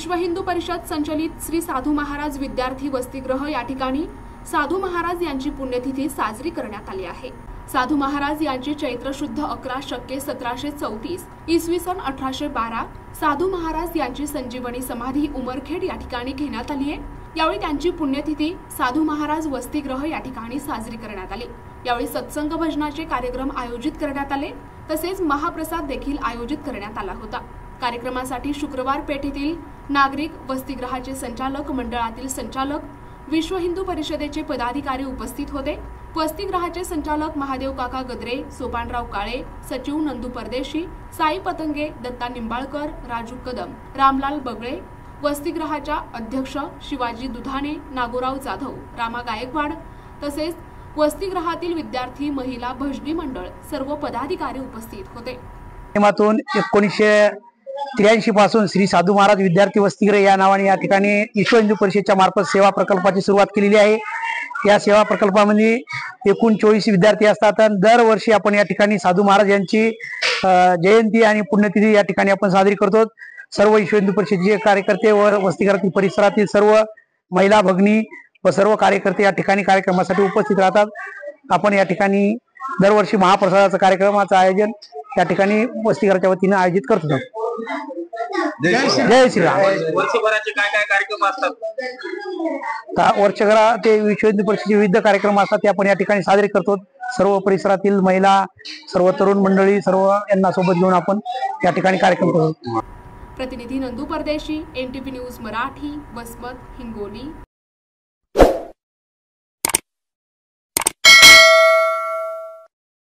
विश्व हिंदू परिषद संचलित श्री साधू महाराज विद्यार्थी वसतिगृह या ठिकाणी साधू महाराज यांची पुण्यतिथी साजरी करण्यात आली आहे। साधू महाराज यांची चैत्र शुद्ध 11 शके 1734 इसवी सन 1812 साधू महाराज यांची संजीवनी समाधी उमरखेड या ठिकाणी घेण्यात आली आहे। यावेळी त्यांची पुण्यतिथी साधू महाराज वसतिगृह या ठिकाणी साजरी करण्यात आली। यावेळी सत्संग भजनाचे कार्यक्रम आयोजित करण्यात आले, तसेच महाप्रसाद देखील आयोजित करण्यात आला होता। कार्यक्रमासाठी शुक्रवार पेठेतील नागरिक वसतिगृहाचे संचालक मंडळातील संचालक विश्व हिंदू परिषदेचे पदाधिकारी उपस्थित होते। वसतिगृहाचे संचालक महादेव काका गद्रे, सोपानराव काळे, सचिव नंदू परदेशी, साई पतंगे, दत्ता निंबाळकर, राजू कदम, रामलाल बगळे, वसतिगृहाच्या अध्यक्ष शिवाजी दुधाणे, नागोराव जाधव, रामा गायकवाड तसेच वसतिगृहातील विद्यार्थी, महिला, भजनी मंडळ सर्व पदाधिकारी उपस्थित होते। 1983 पासून श्री साधू महाराज विद्यार्थी वसतिगृह या नावाने या ठिकाणी विश्व हिंदू परिषदेच्या मार्फत सेवा प्रकल्पाची सुरुवात केलेली आहे। या सेवा प्रकल्पामध्ये एकूण 24 विद्यार्थी असतात। दरवर्षी आपण या ठिकाणी साधू महाराज यांची जयंती आणि पुण्यतिथी या ठिकाणी आपण साजरी करतो। सर्व विश्व हिंदू परिषदेचे कार्यकर्ते व वसतिगृहातील परिसरातील सर्व महिला भगिनी व सर्व कार्यकर्ते या ठिकाणी कार्यक्रमासाठी उपस्थित राहतात। आपण या ठिकाणी दरवर्षी महाप्रसादाचा कार्यक्रमाचं आयोजन या ठिकाणी वसतिगृहाच्या वतीने आयोजित करतो। जय श्रीराम। वर्षभराचे काय काय कार्यक्रम असतात? वर्षभरात ते विश्व हिंदू परिषदेचे विविध कार्यक्रम असतात, ते आपण या ठिकाणी साजरे करतो। सर्व परिसरातील महिला, सर्व तरुण मंडळी, सर्व यांना सोबत घेऊन आपण या ठिकाणी कार्यक्रम करतो। प्रतिनिधी नंदू परदेशी, NTV न्यूज मराठी, वसमत, हिंगोली।